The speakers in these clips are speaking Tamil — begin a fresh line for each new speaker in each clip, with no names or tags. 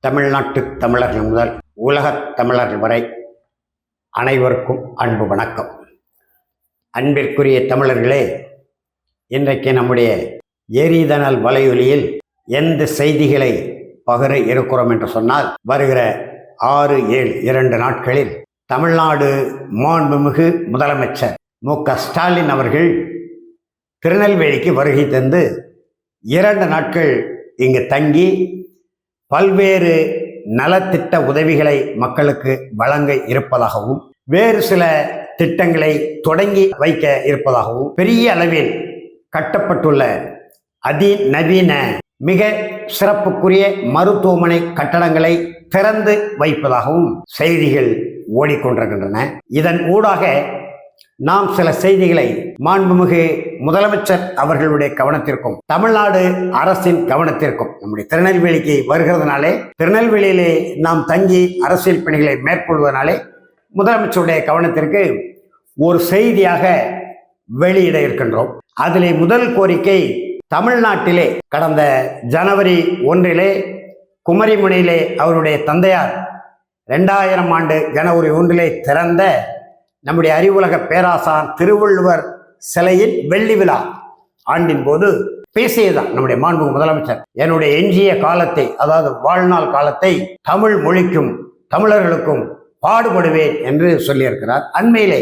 தமிழ்நாட்டு தமிழர்கள் முதல் உலகத் தமிழர்கள் வரை அனைவருக்கும் அன்பு வணக்கம். அன்பிற்குரிய தமிழர்களே, இன்றைக்கு நம்முடைய எரிதனல் வலையொலியில் எந்த செய்திகளை பகிர இருக்கிறோம் என்று சொன்னால், வருகிற 6-7 நாட்களில் தமிழ்நாடு மாண்புமிகு முதலமைச்சர் மு.க. ஸ்டாலின் அவர்கள் திருநெல்வேலிக்கு வருகை தந்து 2 நாட்கள் இங்கு தங்கி பல்வேறு நலத்திட்ட உதவிகளை மக்களுக்கு வழங்க இருப்பதாகவும், வேறு சில திட்டங்களை தொடங்கி வைக்க இருப்பதாகவும், பெரிய அளவில் கட்டப்பட்டுள்ள அதிநவீன மிக சிறப்புக்குரிய மருத்துவமனை கட்டடங்களை திறந்து வைப்பதாகவும் செய்திகள் ஓடிக்கொண்டிருக்கின்றன. இதன் ஊடாக நாம் சில செய்திகளை மாண்புமிகு முதலமைச்சர் அவர்களுடைய கவனத்திற்கும் தமிழ்நாடு அரசின் கவனத்திற்கும், நம்முடைய திருநெல்வேலிக்கு வருகிறதுனாலே, திருநெல்வேலியிலே நாம் தங்கி அரசியல் பணிகளை மேற்கொள்வதனாலே முதலமைச்சருடைய கவனத்திற்கு ஒரு செய்தியாக வெளியிட இருக்கின்றோம். அதிலே முதல் கோரிக்கை, தமிழ்நாட்டிலே கடந்த ஜனவரி 1 குமரிமுனையிலே அவருடைய தந்தையார் 2000 ஆண்டு ஜனவரி 1 திறந்த நம்முடைய அறிவுலக பேராசான் திருவள்ளுவர் சிலையின் வெள்ளி விழா ஆண்டின் போது பேசியதான் நம்முடைய மாண்பு முதலமைச்சர், என்னுடைய எஞ்சிய காலத்தை, அதாவது வாழ்நாள் காலத்தை தமிழ் மொழிக்கும் தமிழர்களுக்கும் பாடுபடுவேன் என்று சொல்லியிருக்கிறார். அண்மையிலே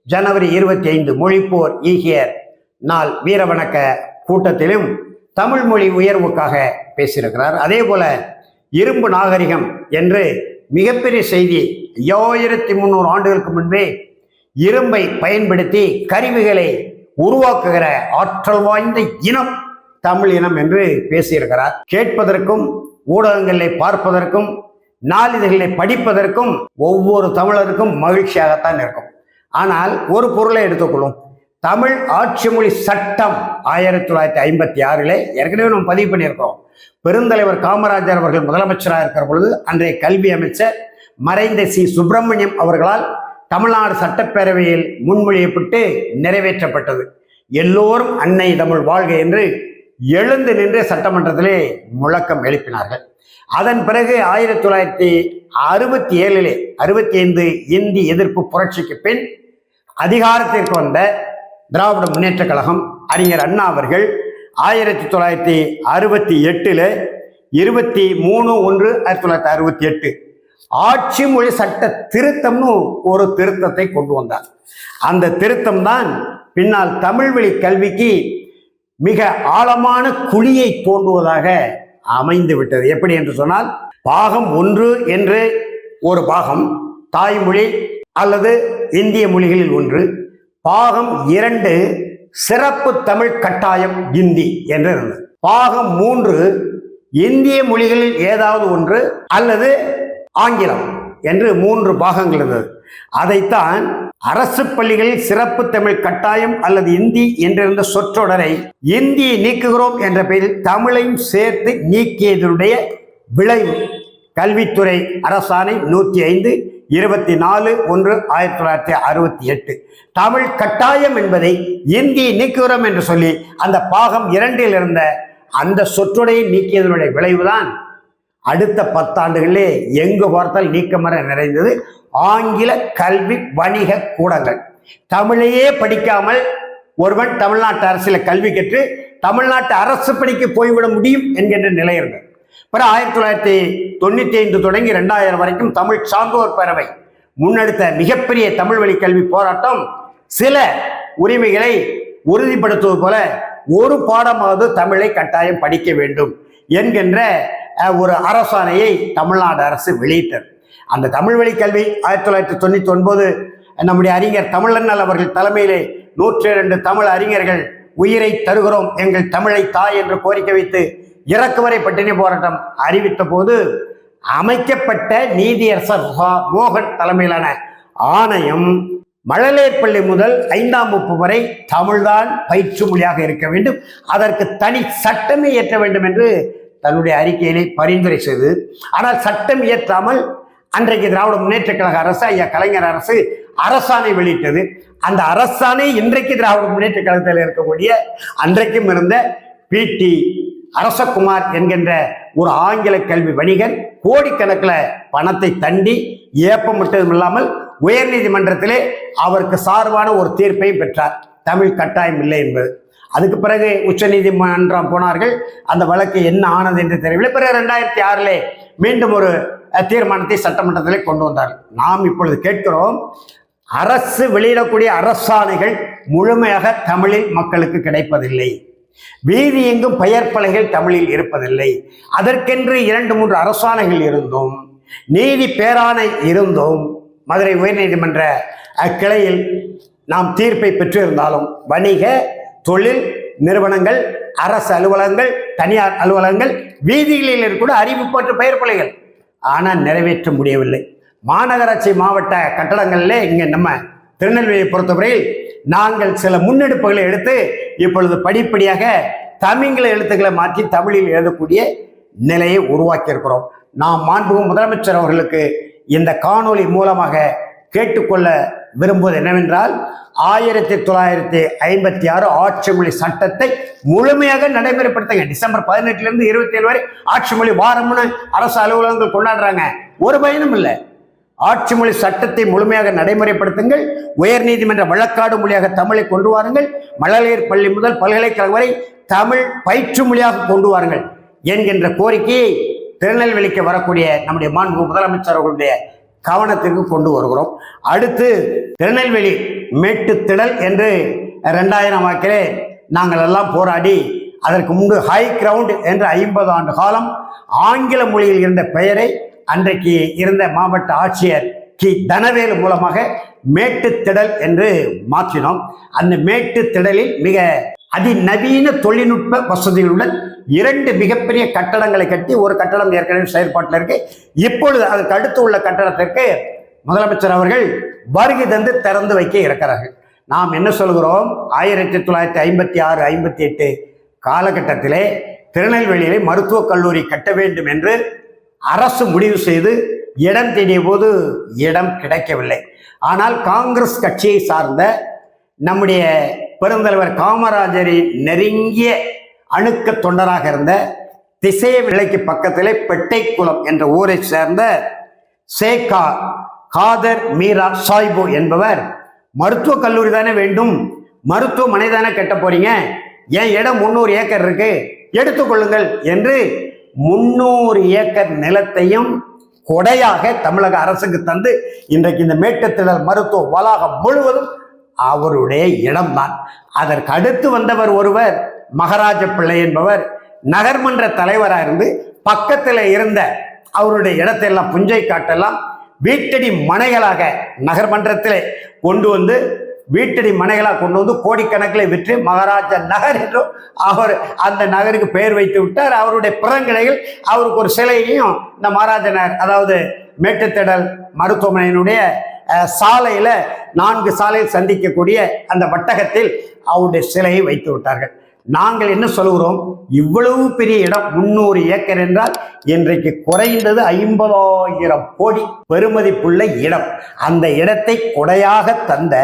ஜனவரி 25 மொழிப்போர் ஈகியர் நாள் வீரவணக்க கூட்டத்திலும் தமிழ் மொழி உயர்வுக்காக பேசியிருக்கிறார். அதே போல இரும்பு நாகரிகம் என்று மிகப்பெரிய செய்தி, 5300 ஆண்டுகளுக்கு முன்பே இரும்பை பயன்படுத்தி கருவிகளை உருவாக்குகிற ஆற்றல் வாய்ந்த இனம் தமிழ் இனம் என்று பேசியிருக்கிறார். கேட்பதற்கும் ஊடகங்களை பார்ப்பதற்கும் நாளிதழ்களை படிப்பதற்கும் ஒவ்வொரு தமிழருக்கும் மகிழ்ச்சியாகத்தான் இருக்கும். ஆனால் ஒரு பொருளை எடுத்துக்கொள்ளும், தமிழ் ஆட்சி மொழி சட்டம் 1956 ஏற்கனவே நம்ம பதிவு பண்ணியிருக்கிறோம். பெருந்தலைவர் காமராஜர் அவர்கள் முதலமைச்சராக இருக்கிற பொழுது அன்றைய கல்வி அமைச்சர் மறைந்த சி. சுப்பிரமணியம் அவர்களால் தமிழ்நாடு சட்டப்பேரவையில் முன்மொழியப்பட்டு நிறைவேற்றப்பட்டது. எல்லோரும் அன்னை தமிழ் வாழ்க என்று எழுந்து நின்று சட்டமன்றத்திலே முழக்கம் எழுப்பினார்கள். அதன் பிறகு 1967 65 இந்தி எதிர்ப்பு புரட்சிக்கு பின் அதிகாரத்திற்கு வந்த திராவிட முன்னேற்ற கழகம் அறிஞர் அண்ணா அவர்கள் 1968 23/1/1968 ஆட்சி மொழி சட்ட திருத்தம்னு ஒரு திருத்தத்தை கொண்டு வந்தார். அந்த திருத்தம் தான் பின்னால் தமிழ் வழி கல்விக்கு மிக ஆழமான குழியை தோண்டுவதாக அமைந்து விட்டது. எப்படி என்று சொன்னால், பாகம் 1 என்று ஒரு பாகம் தாய்மொழி அல்லது இந்திய மொழிகளில் ஒன்று, பாகம் 2 சிறப்பு தமிழ் கட்டாயம் இந்தி என்று இருந்தது, பாகம் 3 இந்திய மொழிகளில் ஏதாவது ஒன்று அல்லது ஆங்கிலம் என்று 3 பாகங்கள் இருந்தது. அதைத்தான் அரசு பள்ளிகளில் சிறப்பு தமிழ் கட்டாயம் அல்லது இந்தி என்றிருந்த சொற்றொடரை இந்தியை நீக்குகிறோம் என்ற பெயரில் தமிழையும் சேர்த்து நீக்கியதனுடைய விளைவு கல்வித்துறை அரசாணை 105 24/1/1968 தமிழ் கட்டாயம் என்பதை இந்தியை நீக்குகிறோம் என்று சொல்லி அந்த பாகம் 2 இருந்த அந்த சொற்றொடையை நீக்கியதனுடைய விளைவுதான் அடுத்த 10 ஆண்டுகளிலே எங்கு பார்த்தால் நீக்கமர நிறைந்தது ஆங்கில கல்வி வணிக கூடங்கள். தமிழையே படிக்காமல் ஒருவன் தமிழ்நாட்டு அரசியல கல்வி கற்று தமிழ்நாட்டு அரசு பணிக்கு போய்விட முடியும் என்கின்ற நிலை இருந்தது. பிறகு 1995 தொடங்கி 2000 வரைக்கும் தமிழ் சான்றோர் பேரவை முன்னெடுத்த மிகப்பெரிய தமிழ் வழி கல்வி போராட்டம் சில உரிமைகளை உறுதிப்படுத்துவது போல ஒரு பாடமாவது தமிழை கட்டாயம் படிக்க வேண்டும் என்கின்ற ஒரு அரசாணையை தமிழ்நாடு அரசு வெளியிட்டது. அந்த தமிழ் வழி கல்வி 1999 நம்முடைய அறிஞர் தமிழண்ணல் அவர்கள் தலைமையிலே 102 தமிழ் அறிஞர்கள் உயிரை தருகிறோம் எங்கள் தமிழை தாய் என்று கோரிக்கை வைத்து இறக்குவரை பட்டினி போராட்டம் அறிவித்த போது அமைக்கப்பட்ட நீதியரசர் மோகன் தலைமையிலான ஆணையம் மழலையர்பள்ளி முதல் 5ஆம் வகுப்பு வரை தமிழ்தான் பயிற்று மொழியாக இருக்க வேண்டும், அதற்கு தனி சட்டமே இயற்ற வேண்டும் என்று தன்னுடைய அறிக்கையிலே பரிந்துரை செய்து, ஆனால் சட்டம் இயற்றாமல் அன்றைக்கு திராவிட முன்னேற்ற கழக அரசு, ஐயா கலைஞர் அரசு அரசாணை வெளியிட்டது. அந்த அரசாணை இன்றைக்கு திராவிட முன்னேற்ற கழகத்தில் இருக்கக்கூடிய அன்றைக்கும் இருந்த PT அரசகுமார் என்கின்ற ஒரு ஆங்கில கல்வி வணிகர் கோடிக்கணக்கில் பணத்தை தண்டி ஏப்பமிட்டதும் இல்லாமல் உயர்நீதிமன்றத்திலே அவருக்கு சார்பான ஒரு தீர்ப்பையும் பெற்றார். தமிழ் கட்டாயம் இல்லை என்பது. அதுக்கு பிறகு உச்ச நீதிமன்றம் போனார்கள். அந்த வழக்கு என்ன ஆனது என்று தெரியவில்லை. பிறகு 2006 மீண்டும் ஒரு தீர்மானத்தை சட்டமன்றத்திலே கொண்டு வந்தார்கள். நாம் இப்பொழுது கேட்கிறோம், அரசு வெளியிடக்கூடிய அரசாணைகள் முழுமையாக தமிழில் மக்களுக்கு கிடைப்பதில்லை. வீதி எங்கும் பெயர் பலகைகள் தமிழில் இருப்பதில்லை. அதற்கென்று 2-3 அரசாணைகள் இருந்தும் நீதி பேராணை இருந்தும் மதுரை உயர்நீதிமன்ற கிளையில் நாம் தீர்ப்பை பெற்றிருந்தாலும் வணிக தொழில் நிறுவனங்கள், அரசு அலுவலகங்கள், தனியார் அலுவலகங்கள், வீதிகளில் இருக்கக்கூடிய அறிவிப்பற்ற பெயர் பலகைகள் ஆனால் நிறைவேற்ற முடியவில்லை. மாநகராட்சி மாவட்ட கட்டடங்களிலே இங்கே நம்ம திருநெல்வேலியை பொறுத்தவரையில் நாங்கள் சில முன்னெடுப்புகளை எடுத்து இப்பொழுது படிப்படியாக தமிழ் எழுத்துக்களை மாற்றி தமிழில் எழுதக்கூடிய நிலையை உருவாக்கி இருக்கிறோம். நாம் மாண்புமிகு முதலமைச்சர் அவர்களுக்கு இந்த காணொளி மூலமாக கேட்டுக்கொள்ள விரும்புவது என்னவென்றால், 1956 ஆட்சி மொழி சட்டத்தை முழுமையாக நடைமுறைப்படுத்துங்க. டிசம்பர் 18 27 வரை ஆட்சி மொழி வாரம்னு அரசு அலுவலகங்கள் கொண்டாடுறாங்க. ஒரு பயனும் இல்லை. ஆட்சி மொழி சட்டத்தை முழுமையாக நடைமுறைப்படுத்துங்கள். உயர்நீதிமன்ற வழக்காடு மொழியாக தமிழை கொண்டு வாருங்கள். மழலையர் பள்ளி முதல் பல்கலைக்கழகம் வரை தமிழ் பயிற்று மொழியாக கொண்டு வாருங்கள் என்கின்ற கோரிக்கையை திருநெல்வேலிக்கு வரக்கூடிய நம்முடைய மாண்புமிகு முதலமைச்சர் அவர்களுடைய கவனத்திற்கு கொண்டு வருகிறோம். அடுத்து திருநெல்வேலி மேட்டுத்திடல் என்று 2000 வாக்கிலே நாங்கள் எல்லாம் போராடி அதற்கு முன்பு ஹை கிரவுண்ட் என்று 50 ஆண்டு காலம் ஆங்கில மொழியில் இருந்த பெயரை அன்றைக்கு இருந்த மாவட்ட ஆட்சியர் கி தனவேலு மூலமாக மேட்டுத்திடல் என்று மாற்றினோம். அந்த மேட்டுத்திடலில் மிக அதிநவீன தொழில்நுட்ப வசதிகளுடன் 2 மிகப்பெரிய கட்டடங்களை கட்டி, ஒரு கட்டடம் ஏற்கனவே செயல்பாட்டில் இருக்கு. இப்பொழுது அதற்கு அடுத்து உள்ள கட்டடத்திற்கு முதலமைச்சர் அவர்கள் வருகை தந்து திறந்து வைக்க இருக்கிறார்கள். நாம் என்ன சொல்கிறோம், 1956 58 காலகட்டத்திலே திருநெல்வேலியிலே மருத்துவக் கல்லூரி கட்ட வேண்டும் என்று அரசு முடிவு செய்து இடம் தேடிய போது இடம் கிடைக்கவில்லை. ஆனால் காங்கிரஸ் கட்சியை சார்ந்த நம்முடைய பெருந்தலைவர் காமராஜரின் நெருங்கிய அணுக்க தொண்டராக இருந்த திசைவிலைக்கு பக்கத்திலே பெட்டைக்குளம் என்ற ஊரை சேர்ந்த சேகா காதர் மீரா சாய்பு என்பவர், மருத்துவக் கல்லூரி தானே வேண்டும், மருத்துவமனை தானே கட்ட போறீங்க, என் இடம் 300 ஏக்கர் இருக்கு, எடுத்துக்கொள்ளுங்கள் என்று 300 ஏக்கர் நிலத்தையும் கொடையாக தமிழக அரசுக்கு தந்து இன்றைக்கு இந்த மேட்டுத்திடல் மருத்துவ வளாகம் முழுவதும் அவருடைய இடம்தான். அதற்கு அடுத்து வந்தவர் ஒருவர் மகராஜ பிள்ளை என்பவர் நகர்மன்ற தலைவராக இருந்து பக்கத்தில் இருந்த அவருடைய இடத்தையெல்லாம் புஞ்சை காட்டெல்லாம் வீட்டடி மனைகளாக நகர்மன்றத்திலே கொண்டு வந்து வீட்டடி மனைகளாக கொண்டு வந்து கோடிக்கணக்கில் விற்று மகாராஜ நகர் என்றும் அவர் அந்த நகருக்கு பெயர் வைத்து விட்டார். அவருடைய பிறங்கிடையில் அவருக்கு ஒரு சிலையையும் இந்த மகாராஜ நகர், அதாவது மேட்டுத்திடல் மருத்துவமனையினுடைய சாலையில் 4 சாலையில் சந்திக்கக்கூடிய அந்த வட்டகத்தில் அவருடைய சிலையை வைத்து விட்டார்கள். நாங்கள் என்ன சொல்கிறோம், இவ்வளவு பெரிய இடம் 300 ஏக்கர் என்றால் இன்றைக்கு குறைந்தது 50,000 கோடி பெறுமதிப்புள்ள இடம். அந்த இடத்தை கொடையாக தந்த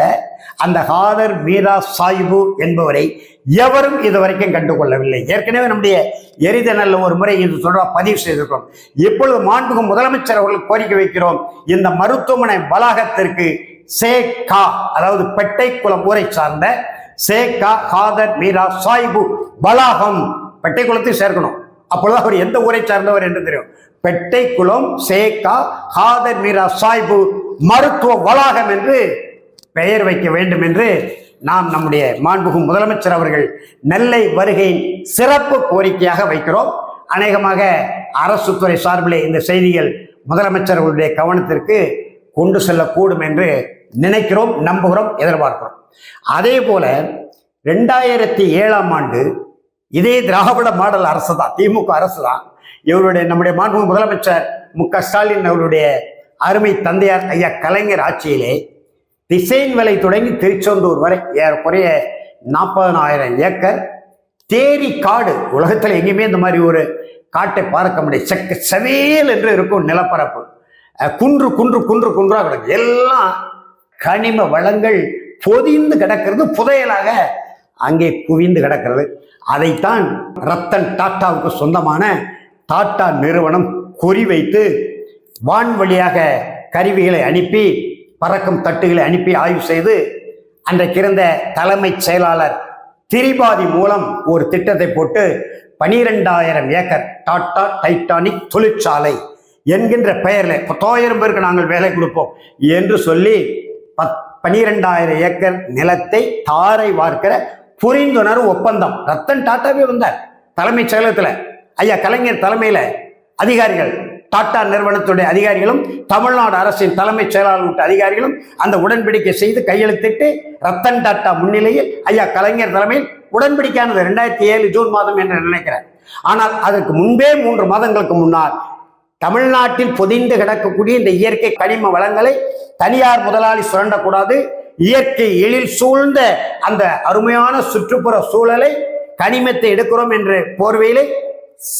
அந்த காதர் மீரா சாஹிபு என்பவரை எவரும் இதுவரைக்கும் கண்டுகொள்ளவில்லை. ஏற்கனவே நம்முடைய எரிதனல்ல ஒரு முறை இது தொடர்பாக பதிவு செய்திருக்கிறோம். இப்பொழுது மாண்புமிகு முதலமைச்சர் அவர்கள் கோரிக்கை வைக்கிறோம், இந்த மருத்துவமனை வளாகத்திற்கு சேகா, அதாவது பெட்டைக்குளம் ஊரை சார்ந்த சேகா காதர் மீரா சாஹிபு வளாகம், பெட்டைக்குளத்தை சேர்க்கணும். அப்பொழுது அவர் எந்த ஊரை சார்ந்தவர் என்று தெரியும். பெட்டைக்குளம் சேகா காதர் மீரா சாஹிபு மருத்துவ வளாகம் என்று பெயர் வைக்க வேண்டும் என்று நாம் நம்முடைய மாண்புமிகு முதலமைச்சர் அவர்கள் நெல்லை வருகையின் சிறப்பு கோரிக்கையாக வைக்கிறோம். அநேகமாக அரசு துறை சார்பிலே இந்த செய்திகள் முதலமைச்சர் அவர்களுடைய கவனத்திற்கு கொண்டு செல்லக்கூடும் என்று நினைக்கிறோம், நம்புகிறோம், எதிர்பார்க்கிறோம். அதே போல 2007ஆம் ஆண்டு இதே திராவிட மாடல் அரசு தான், திமுக அரசு தான், இவருடைய நம்முடைய மாண்புமிகு முதலமைச்சர் மு.க. ஸ்டாலின் அவருடைய அருமை தந்தையார் ஐயா கலைஞர் ஆட்சியிலே திசைன் விலை தொடங்கி திருச்செந்தூர் வரை ஏறக்குறைய 40,000 ஏக்கர் தேரி காடு. உலகத்தில் எங்கேயுமே இந்த மாதிரி ஒரு காட்டை பார்க்க முடியும். செக்க செவேல் என்று இருக்கும் நிலப்பரப்பு, குன்று குன்று குன்று குன்றாக கிடக்கு. எல்லாம் கனிம வளங்கள் பொதிந்து கிடக்கிறது, புதையலாக அங்கே குவிந்து கிடக்கிறது. அதைத்தான் ரத்தன் டாட்டாவுக்கு சொந்தமான டாடா நிறுவனம் குறிவைத்து வான்வழியாக கருவிகளை அனுப்பி, பறக்கும் தட்டுகளை அனுப்பி ஆய்வு செய்து அன்றைக்கு இருந்த தலைமைச் செயலாளர் திரிபாதி மூலம் ஒரு திட்டத்தை போட்டு 12,000 ஏக்கர் டாடா டைட்டானிக் தொழிற்சாலை என்கின்ற பெயரில் 10,000 பேருக்கு நாங்கள் வேலை கொடுப்போம் என்று சொல்லி 12,000 ஏக்கர் நிலத்தை தாரை வார்க்கிற புரிந்துணர்வு ஒப்பந்தம். ரத்தன் டாட்டாவே வந்தார் தலைமைச் செயலகத்தில். ஐயா கலைஞர் தலைமையில் அதிகாரிகள், டாடா நிறுவனத்துடைய அதிகாரிகளும் தமிழ்நாடு அரசின் தலைமைச் செயலாளர் அதிகாரிகளும் அந்த உடன்படிக்கை செய்து கையெழுத்திட்டு ரத்தன் டாடா முன்னிலையில் ஐயா கலைஞர் தலைமையில் உடன்படிக்கையானது 2007 ஜூன் மாதம் என்று நினைக்கிறேன். ஆனால் அதற்கு முன்பே 3 மாதங்களுக்கு முன்னால் தமிழ்நாட்டில் பொதிந்து கிடக்கக்கூடிய இந்த இயற்கை கனிம வளங்களை தனியார் முதலாளி சுரண்டக்கூடாது, இயற்கை எழில் சூழ்ந்த அந்த அருமையான சுற்றுப்புற சூழலை கனிமத்தை எடுக்கிறோம் என்ற போர்வையிலே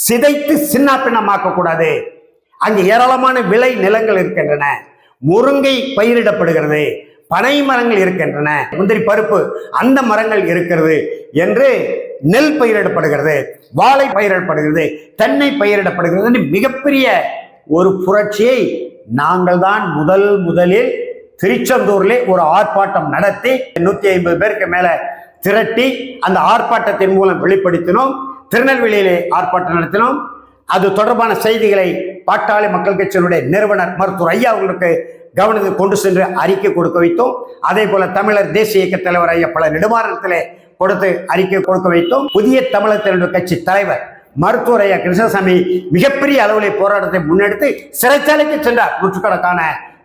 சிதைத்து சின்னாப்பின்னமாக்க கூடாது. அங்கு ஏராளமான விளை நிலங்கள் இருக்கின்றன, முருங்கை பயிரிடப்படுகிறது, பனை மரங்கள் இருக்கின்றன, முந்திரி பருப்பு அந்த மரங்கள் இருக்கிறது என்று நெல் பயிரிடப்படுகிறது, வாழை பயிரிடப்படுகிறது, தென்னை பயிரிடப்படுகிறது. மிகப்பெரிய ஒரு புரட்சியை நாங்கள் தான் முதலில் திருச்செந்தூரிலே ஒரு ஆர்ப்பாட்டம் நடத்தி 150 பேருக்கு மேல திரட்டி அந்த ஆர்ப்பாட்டத்தின் மூலம் வெளிப்படுத்தினோம். திருநெல்வேலியிலே ஆர்ப்பாட்டம் நடத்தினோம். அது தொடர்பான செய்திகளை பாட்டாளி மக்கள் கட்சியினுடைய நிறுவனர் மருத்துவர் ஐயா அவர்களுக்கு கவனத்தில் கொண்டு சென்று அறிக்கை கொடுக்க வைத்தோம். அதே போல தமிழர் தேசிய இயக்க தலைவர் ஐயா பல நெடுமாறத்திலே கொடுத்து அறிக்கை கொடுக்க வைத்தோம். புதிய தமிழர் கட்சி தலைவர் மருத்துவர் ஐயா கிருஷ்ணசாமி மிகப்பெரிய அளவில் போராட்டத்தை முன்னெடுத்து சிறைச்சாலைக்கு சென்றார் நூற்றுக்கணக்கான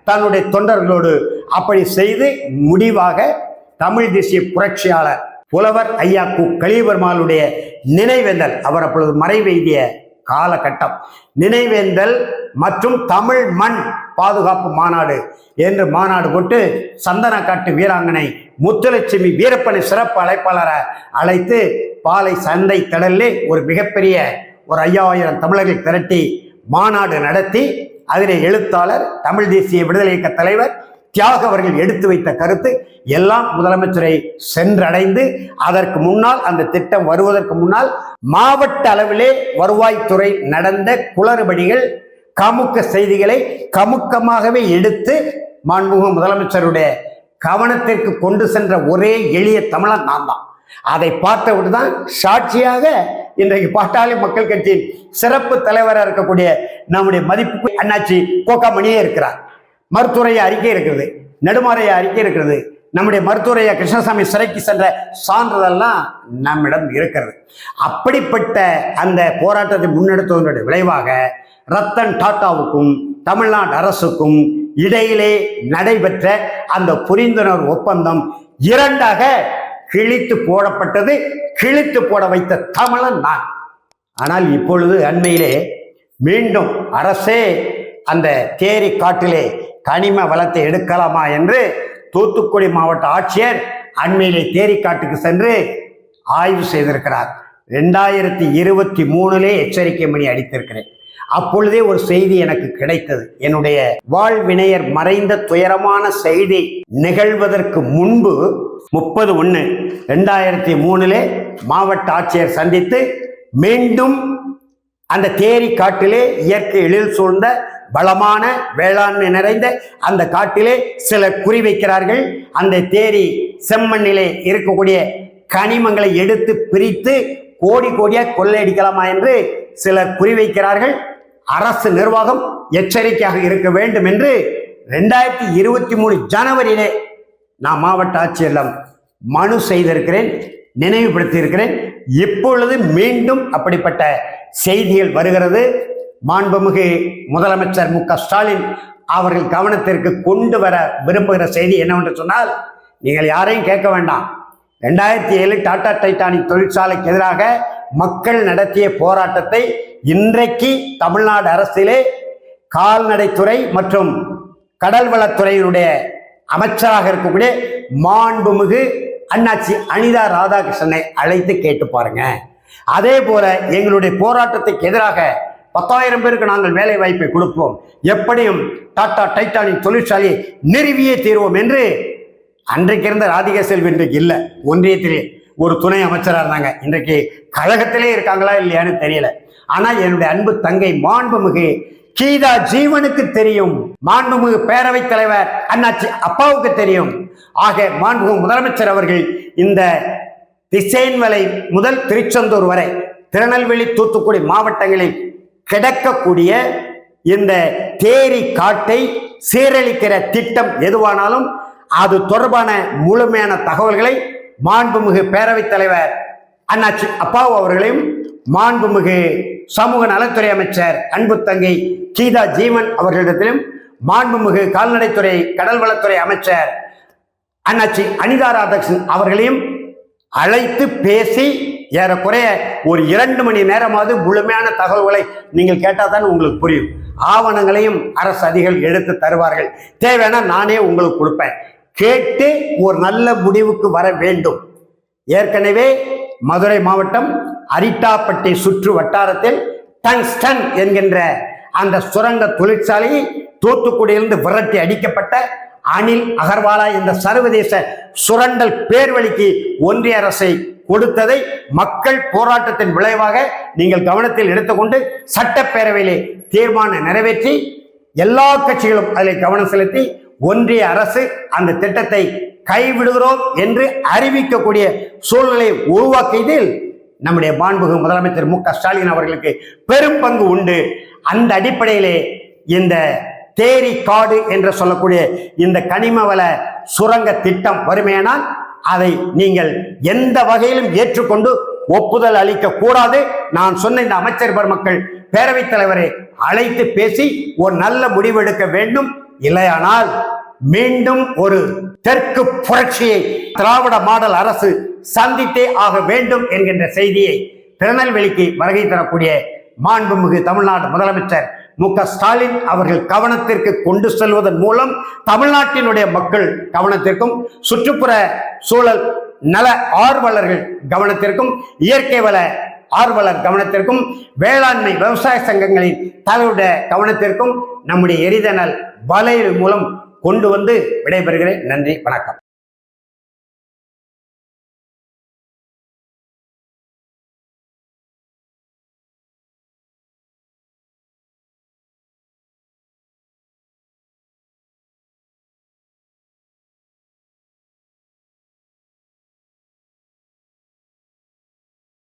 தன்னுடைய தொண்டர்களோடு. அப்படி செய்து முடிவாக தமிழ் தேசிய புரட்சியாளர் புலவர் ஐயா கு. கலியபெருமாளுடைய நினைவேந்தல், அவர் அப்பொழுது மறைவெய்திய காலகட்டம், நினைவேந்தல் மற்றும் தமிழ் மண் பாதுகாப்பு மாநாடு என்று மாநாடு போட்டு சந்தனக்காட்டு வீராங்கனை முத்துலட்சுமி வீரப்பனை சிறப்பு அழைப்பாளரை அழைத்து பாலை சந்தை கடலிலே ஒரு மிகப்பெரிய ஒரு 5000 தமிழர்கள் திரட்டி மாநாடு நடத்தி அதிலே எழுத்தாளர் தமிழ் தேசிய விடுதலை இயக்க தலைவர் தியாக அவர்கள் எடுத்து வைத்த கருத்து எல்லாம் முதலமைச்சரை சென்றடைந்து, அதற்கு முன்னால் அந்த திட்டம் வருவதற்கு முன்னால் மாவட்ட அளவிலே வருவாய்த்துறை நடந்த குளறுபடிகள், கமுக்க செய்திகளை கமுக்கமாகவே எடுத்து மாண்புமிகு முதலமைச்சருடைய கவனத்திற்கு கொண்டு சென்ற ஒரே எளிய தமிழன் நான் தான். அதை பார்த்தவுடன் தான் சாட்சியாக இன்றைக்கு பாட்டாளி மக்கள் கட்சியின் சிறப்பு தலைவராக இருக்கக்கூடிய நம்முடைய மதிப்பு அண்ணாச்சி கோகாமணியே இருக்கிறார். மருத்துவரைய அறிக்கை இருக்கிறது, நெடுமாறைய அறிக்கை இருக்கிறது, நம்முடைய மருத்துவரைய கிருஷ்ணசாமி சிறைக்கு சென்ற சான்றிதழ்லாம் நம்மிடம் இருக்கிறது. அப்படிப்பட்ட அந்த போராட்டத்தை முன்னெடுத்ததனுடைய விளைவாக ரத்தன் டாட்டாவுக்கும் தமிழ்நாடு அரசுக்கும் இடையிலே நடைபெற்ற அந்த புரிந்துணர்வு ஒப்பந்தம் 2ஆக கிழித்து போடப்பட்டது. கிழித்து போட வைத்த தமிழன் நான். ஆனால் இப்பொழுது அண்மையிலே மீண்டும் அரசே அந்த தேரி காட்டிலே கனிம வளத்தை எடுக்கலாமா என்று தூத்துக்குடி மாவட்ட ஆட்சியர் அண்மையிலே தேரி காட்டுக்கு சென்று ஆய்வு செய்திருக்கிறார். 2023 எச்சரிக்கை மணி அடித்திருக்கிறேன். அப்பொழுதே ஒரு செய்தி எனக்கு கிடைத்தது. என்னுடைய வாழ்வினையர் மறைந்த துயரமான செய்தி நிகழ்வதற்கு முன்பு 30/1/2003 மாவட்ட ஆட்சியர் சந்தித்து மீண்டும் அந்த தேரி காட்டிலே இயற்கை எழில் சூழ்ந்த பலமான வேளாண்மை நிறைந்த அந்த காட்டிலே சிலர் குறிவைக்கிறார்கள். அந்த தேரி செம்மண்ணிலே இருக்கக்கூடிய கனிமங்களை எடுத்து பிரித்து கோடி கோடியாக கொள்ளையடிக்கலாமா என்று சிலர் குறிவைக்கிறார்கள். அரசு நிர்வாகம் எச்சரிக்கையாக இருக்க வேண்டும் என்று 2023 ஜனவரியிலே நான் மாவட்ட ஆட்சியரிடம் மனு செய்திருக்கிறேன், நினைவுபடுத்தியிருக்கிறேன். இப்பொழுது மீண்டும் அப்படிப்பட்ட செய்திகள் வருகிறது. மாண்புமிகு முதலமைச்சர் மு க ஸ்டாலின் அவர்கள் கவனத்திற்கு கொண்டு வர விரும்புகிற செய்தி என்னவென்று சொன்னால், நீங்கள் யாரையும் கேட்க வேண்டாம். 2007 டாடா டைட்டானிக் தொழிற்சாலைக்கு எதிராக மக்கள் நடத்திய போராட்டத்தை இன்றைக்கு தமிழ்நாடு அரசிலே கால்நடைத்துறை மற்றும் கடல்வளத்துறையினுடைய அமைச்சராக இருக்கக்கூடிய மாண்புமிகு அண்ணாச்சி அனிதா ராதாகிருஷ்ணனை அழைத்து கேட்டு பாருங்க. அதே போல எங்களுடைய போராட்டத்துக்கு எதிராக 10,000 பேருக்கு நாங்கள் வேலை வாய்ப்பை கொடுப்போம், எப்படியும் டாடா டைட்டானிக் தொழிற்சாலையை நிறுவியே தீர்வோம் என்று அன்றைக்கு இருந்த ராதிகா செல்வி இன்றைக்கு இல்லை, ஒன்றியத்திலே ஒரு துணை அமைச்சராக இருந்தாங்க, இன்றைக்கு கழகத்திலே இருக்காங்களா இல்லையான்னு தெரியல. ஆனா என்னுடைய அன்பு தங்கை மாண்புமிகு கீதா ஜீவனுக்கு தெரியும், மாண்புமிகு பேரவைத் தலைவர் அண்ணாச்சி அப்பாவுக்கு தெரியும். ஆக மாண்புமிகு முதலமைச்சர் அவர்கள் இந்த திசையன்மலை முதல் திருச்செந்தூர் வரை திருநெல்வேலி தூத்துக்குடி மாவட்டங்களில் கிடக்கக்கூடிய இந்த தேரி காட்டை சீரழிக்கிற திட்டம் எதுவானாலும் அது தொடர்பான முழுமையான தகவல்களை மாண்புமிகு பேரவைத் தலைவர் அண்ணாச்சி அப்பாவு அவர்களையும் மாண்புமிகு சமூக நலத்துறை அமைச்சர் அன்பு தங்கை கீதா ஜீவன் அவர்களிடத்திலும் மாண்புமிகு கால்நடைத்துறை கடல்வளத்துறை அமைச்சர் அண்ணாச்சி அனிதா ராதாகிருஷ்ணன் அவர்களையும் அழைத்து பேசி ஏறக்குறைய ஒரு 2 மணி நேரமாவது முழுமையான தகவல்களை நீங்கள் கேட்டால் தான் உங்களுக்கு புரியும். ஆவணங்களையும் அரசு அதிகாரிகள் எடுத்து தருவார்கள். தேவையான நானே உங்களுக்கு கொடுப்பேன். கேட்டு ஒரு நல்ல முடிவுக்கு வர வேண்டும். ஏற்கனவே மதுரை மாவட்டம் அரிட்டாப்பட்டி சுற்று வட்டாரத்தில் டங்ஸ்டன் என்கின்ற அந்த சுரங்க தொழிற்சாலையை தூத்துக்குடியிலிருந்து விரட்டி அடிக்கப்பட்ட அனில் அகர்வாலா இந்த சர்வதேச சுரண்டல் பேர்வழிக்கு ஒன்றிய அரசை கொடுத்ததை மக்கள் போராட்டத்தின் விளைவாக நீங்கள் கவனத்தில் எடுத்துக்கொண்டு சட்டப்பேரவையிலே தீர்மானம் நிறைவேற்றி எல்லா கட்சிகளும் அதில் கவனம் செலுத்தி ஒன்றிய அரசு அந்த திட்டத்தை கைவிடுகிறோம் என்று அறிவிக்கக்கூடிய சூழ்நிலையை உருவாக்கியதில் நம்முடைய மாண்புமிகு முதலமைச்சர் மு.க. ஸ்டாலின் அவர்களுக்கு பெரும் பங்கு உண்டு. அந்த அடிப்படையிலே இந்த தேரி காடு என்று சொல்லக்கூடிய இந்த கனிமவள சுரங்க திட்டம் வறுமையானால் அதை நீங்கள் எந்த வகையிலும் ஏற்றுக்கொண்டு ஒப்புதல் அளிக்க கூடாது. நான் சொன்ன இந்த அமைச்சர் பெருமக்கள் பேரவைத் தலைவரை அழைத்து பேசி ஒரு நல்ல முடிவெடுக்க வேண்டும். இல்லையானால் மீண்டும் ஒரு தெற்கு புரட்சியை திராவிட மாடல் அரசு சந்தித்தே ஆக வேண்டும் என்கின்ற செய்தியை திருநெல்வேலிக்கு வருகை தரக்கூடிய மாண்புமிகு தமிழ்நாடு முதலமைச்சர் மு.க. ஸ்டாலின் அவர்கள் கவனத்திற்கு கொண்டு செல்வதன் மூலம் தமிழ்நாட்டினுடைய மக்கள் கவனத்திற்கும் சுற்றுப்புற சூழல் நல ஆர்வலர்கள் கவனத்திற்கும் இயற்கை வள ஆர்வலர் கவனத்திற்கும் வேளாண்மை விவசாய சங்கங்களின் தலைவருடைய கவனத்திற்கும் நம்முடைய எரிதனல் வலையின் மூலம் கொண்டு வந்து விடைபெறுகிறேன். நன்றி, வணக்கம்.